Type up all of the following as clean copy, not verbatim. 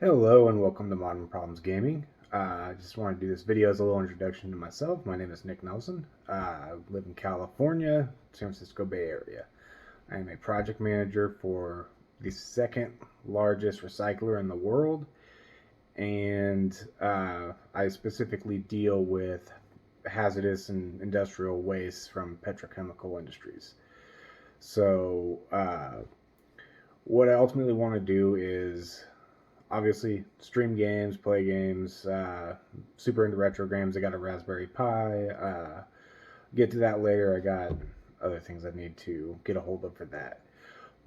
Hello and welcome to Modern Problems Gaming. I just want to do this video as a little introduction to myself. My name is Nick Nelson. I live in California, San Francisco Bay Area. I am a project manager for the second largest recycler in the world, and I specifically deal with hazardous and industrial waste from petrochemical industries. So, what I ultimately want to do is obviously stream games, play games, super into retro games. I got a Raspberry Pi. Get to that later. I got other things I need to get a hold of for that.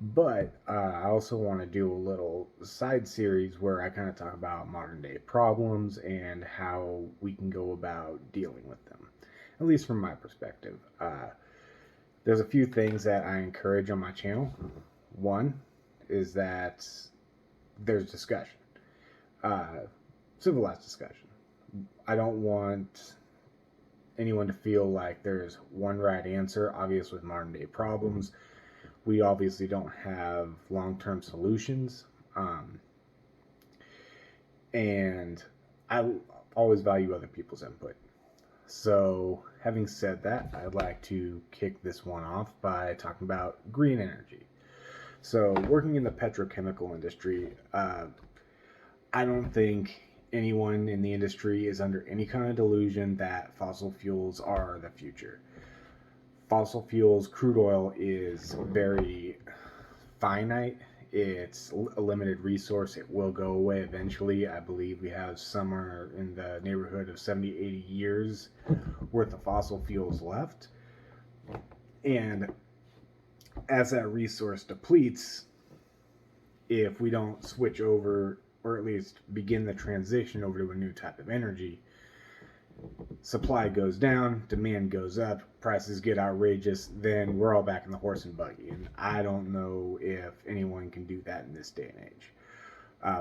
But I also want to do a little side series where I kind of talk about modern day problems and how we can go about dealing with them, at least from my perspective. There's a few things that I encourage on my channel. One is that there's discussion, civilized discussion. I don't want anyone to feel like there's one right answer. Obvious with modern day problems, we obviously don't have long term solutions, and I always value other people's input. So, having said that, I'd like to kick this one off by talking about green energy. So, working in the petrochemical industry, I don't think anyone in the industry is under any kind of delusion that fossil fuels are the future. Fossil fuels, crude oil is very finite. It's a limited resource. It will go away eventually. I believe we have somewhere in the neighborhood of 70, 80 years worth of fossil fuels left. And as that resource depletes, if we don't switch over or at least begin the transition over to a new type of energy, supply goes down, demand goes up, prices get outrageous, then we're all back in the horse and buggy. And I don't know if anyone can do that in this day and age.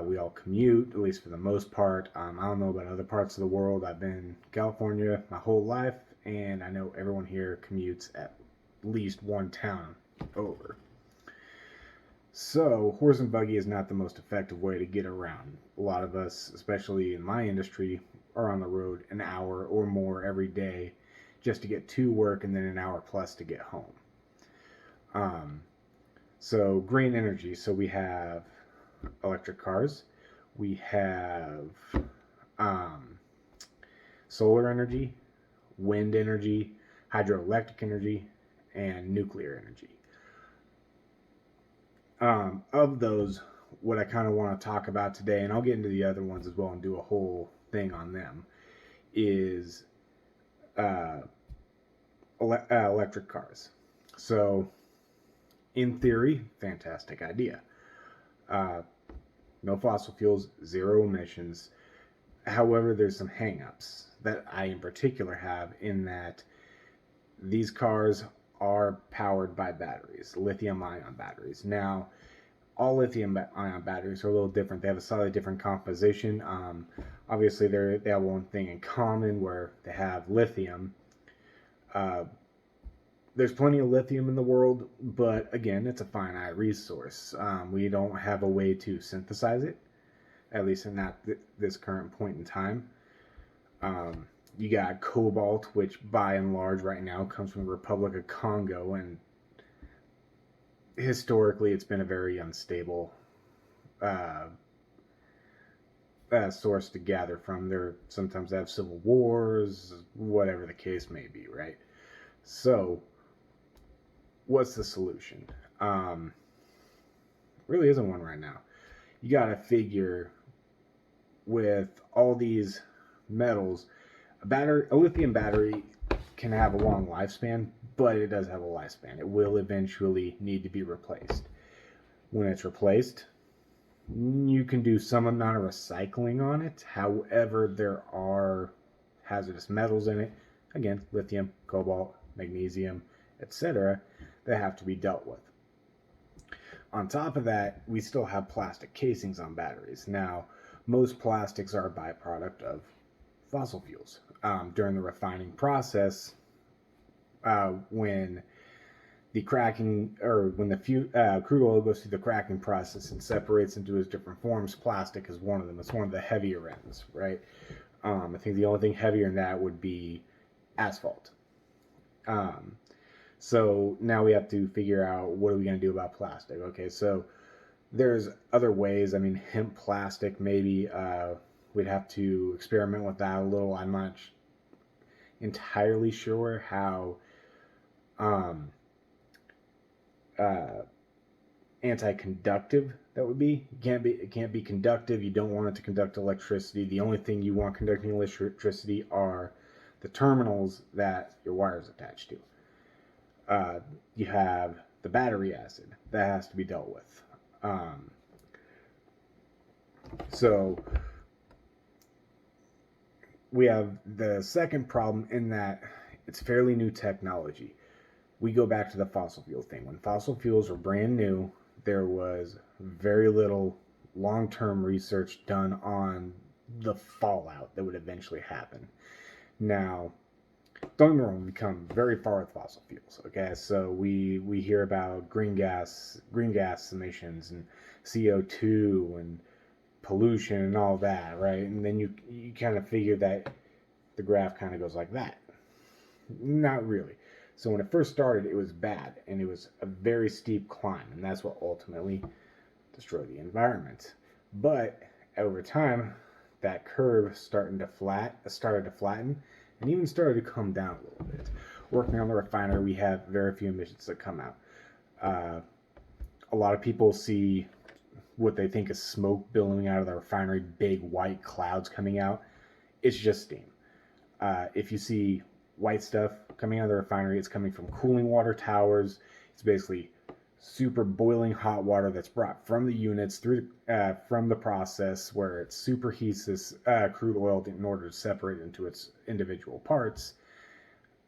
We all commute, at least for the most part. I don't know about other parts of the world. I've been in California my whole life, and I know everyone here commutes at least one town over. So, horse and buggy is not the most effective way to get around. A lot of us, especially in my industry, are on the road an hour or more every day just to get to work and then an hour plus to get home. So, green energy. So, we have electric cars, we have solar energy, wind energy, hydroelectric energy, and nuclear energy. Of those, what I kind of want to talk about today, and I'll get into the other ones as well and do a whole thing on them, is electric cars. So, in theory, fantastic idea. No fossil fuels, zero emissions. However, there's some hangups that I in particular have in that these cars are powered by batteries, lithium ion batteries. Now, all lithium ion batteries are a little different. They have a slightly different composition. Obviously, they have one thing in common where they have lithium. There's plenty of lithium in the world, but again, it's a finite resource. We don't have a way to synthesize it, at least in this current point in time. You got cobalt, which by and large right now comes from the Republic of Congo, and historically it's been a very unstable source to gather from. There sometimes have civil wars, whatever the case may be, right? So, what's the solution? Really isn't one right now. You got to figure with all these metals, a lithium battery can have a long lifespan, but it does have a lifespan. It will eventually need to be replaced. When it's replaced, you can do some amount of recycling on it. However, there are hazardous metals in it. Again, lithium, cobalt, magnesium, etc., that have to be dealt with. On top of that, we still have plastic casings on batteries. Now, most plastics are a byproduct of fossil fuels. During the refining process, when the cracking, or when the crude oil goes through the cracking process and separates into its different forms, plastic is one of them. It's one of the heavier ends, right? I think the only thing heavier than that would be asphalt. Um, so now we have to figure out what are we going to do about plastic. Okay, so there's other ways. I mean, hemp plastic, maybe we'd have to experiment with that a little. I'm not entirely sure how um, uh, anti-conductive that would be. It can't be conductive. You don't want it to conduct electricity. The only thing you want conducting electricity are the terminals that your wires attached to. You have the battery acid that has to be dealt with. So we have the second problem in that it's fairly new technology. We go back to the fossil fuel thing. When fossil fuels were brand new, there was very little long-term research done on the fallout that would eventually happen. Now, don't get me wrong, we've come very far with fossil fuels. Okay, so we hear about green gas emissions and CO2 and pollution and all that, right? And then you kind of figure that the graph kind of goes like that. Not really. So when it first started, it was bad, and it was a very steep climb, and that's what ultimately destroyed the environment. But over time, that curve started to flatten, and even started to come down a little bit. Working on the refinery, we have very few emissions that come out. A lot of people see what they think is smoke billowing out of the refinery, big white clouds coming out. It's just steam. If you see white stuff coming out of the refinery, it's coming from cooling water towers. It's basically super boiling hot water that's brought from the units through from the process where it superheats this crude oil in order to separate it into its individual parts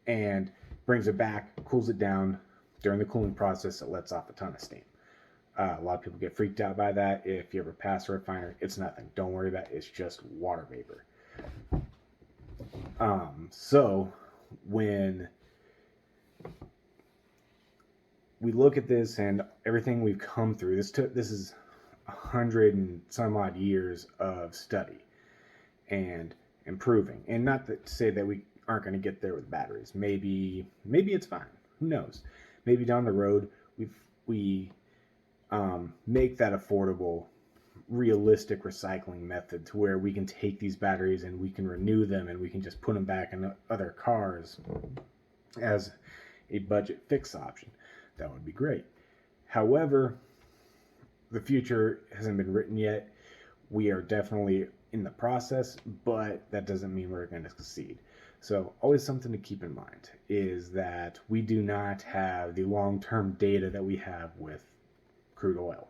and brings it back, cools it down. During the cooling process, it lets off a ton of steam. A lot of people get freaked out by that. If you ever pass a refinery, it's nothing. Don't worry about it. It's just water vapor. So when we look at this and everything we've come through, this is 100 and some odd years of study and improving. And not to say that we aren't going to get there with batteries. Maybe it's fine. Who knows? Maybe down the road we make that affordable, realistic recycling method to where we can take these batteries and we can renew them and we can just put them back in other cars as a budget fix option. That would be great. However, the future hasn't been written yet. We are definitely in the process, but that doesn't mean we're going to succeed. So always something to keep in mind is that we do not have the long-term data that we have with crude oil.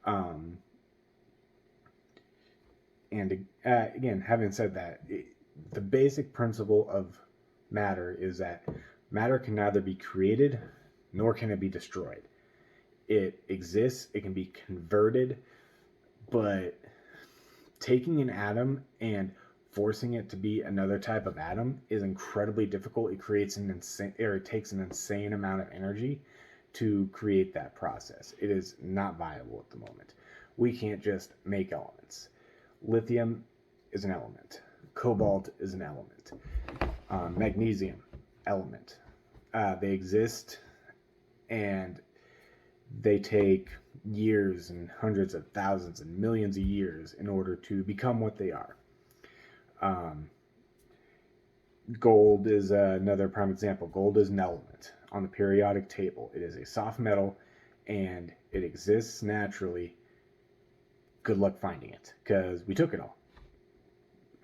And again, having said that, the basic principle of matter is that matter can neither be created nor can it be destroyed. It exists, it can be converted, but taking an atom and forcing it to be another type of atom is incredibly difficult. It takes an insane amount of energy to create that process. It is not viable at the moment. We can't just make elements. Lithium is an element. Cobalt is an element. Magnesium, element. They exist, and they take years and hundreds of thousands and millions of years in order to become what they are. Gold is another prime example. Gold is an element on the periodic table. It is a soft metal, and it exists naturally. Good luck finding it, because we took it all.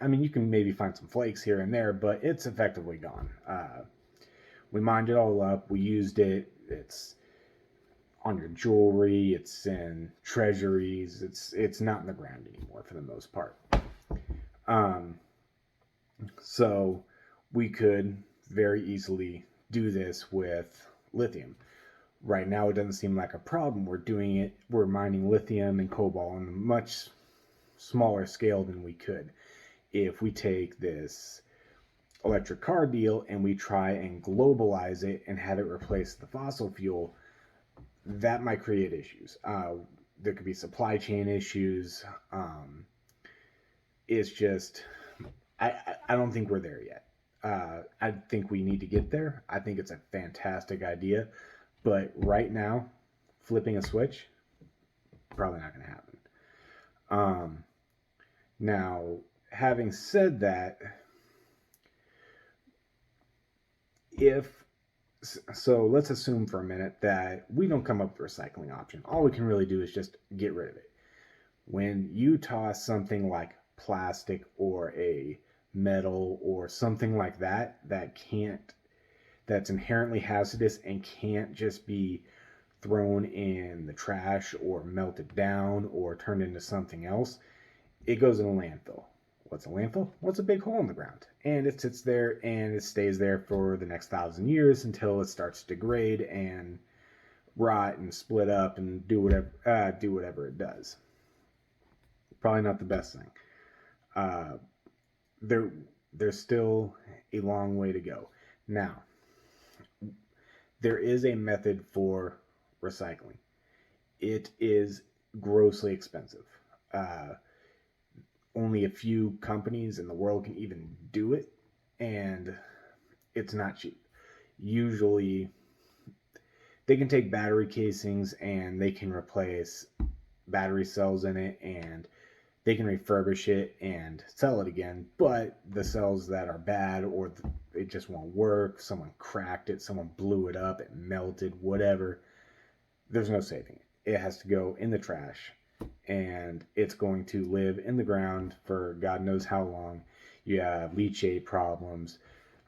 I mean, you can maybe find some flakes here and there, but it's effectively gone. We mined it all up. We used it. It's on your jewelry. It's in treasuries. It's not in the ground anymore for the most part. So we could very easily do this with lithium. Right now, it doesn't seem like a problem. We're mining lithium and cobalt on a much smaller scale than we could. If we take this electric car deal and we try and globalize it and have it replace the fossil fuel, that might create issues. There could be supply chain issues. It's just, I don't think we're there yet. I think we need to get there. I think it's a fantastic idea, but right now, flipping a switch, probably not going to happen. Um, Now, having said that, if so, let's assume for a minute that we don't come up with a recycling option. All we can really do is just get rid of it. When you toss something like plastic or a metal or something like that that's inherently hazardous and can't just be thrown in the trash or melted down or turned into something else, it goes in a landfill. What's a landfill? Well, it's a big hole in the ground, and it sits there and it stays there for the next 1,000 years until it starts to degrade and rot and split up and do whatever it does. Probably not the best thing. Uh, there, there's still a long way to go. Now, there is a method for recycling. It is grossly expensive. Uh, Only a few companies in the world can even do it, and it's not cheap. Usually, they can take battery casings and they can replace battery cells in it and they can refurbish it and sell it again. But the cells that are bad or it just won't work, someone cracked it, someone blew it up, it melted, whatever, there's no saving it. It has to go in the trash and it's going to live in the ground for God knows how long. You have leachate problems.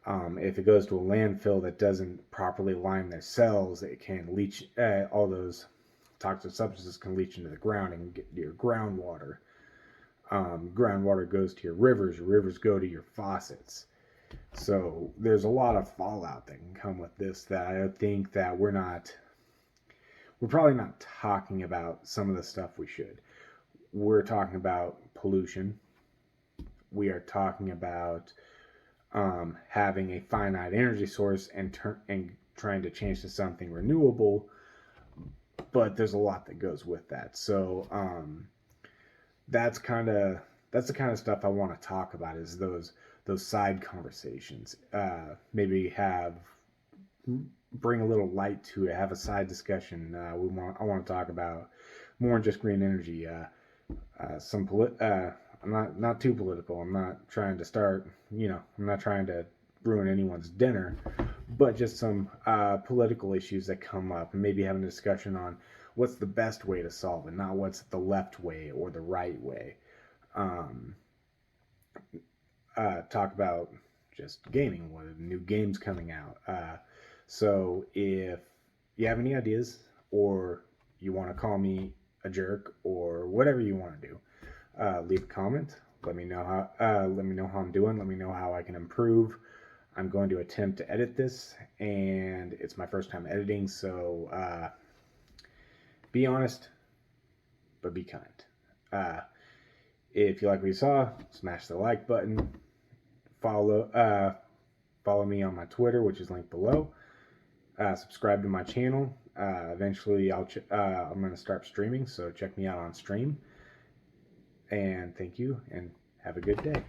If it goes to a landfill that doesn't properly line their cells, it can leach. All those toxic substances can leach into the ground and get to your groundwater. Groundwater goes to your rivers. Your rivers go to your faucets. So there's a lot of fallout that can come with this that I think that we're probably not talking about some of the stuff we should. We're talking about pollution. We are talking about having a finite energy source and trying to change to something renewable. But there's a lot that goes with that. So that's the kind of stuff I want to talk about is those side conversations. Maybe bring a little light to it. Have a side discussion. I want to talk about more than just green energy. I'm not too political. I'm not trying to start. I'm not trying to ruin anyone's dinner, but just some political issues that come up, and maybe having a discussion on what's the best way to solve it, not what's the left way or the right way. Um, Talk about just gaming, what new games coming out. So if you have any ideas or you want to call me a jerk or whatever you want to do, leave a comment. Let me know how I'm doing. Let me know how I can improve. I'm going to attempt to edit this, and it's my first time editing, so be honest, but be kind. Uh, if you like what you saw, smash the like button. Follow me on my Twitter, which is linked below. Subscribe to my channel. Eventually, I'm going to start streaming, so check me out on stream. And thank you, and have a good day.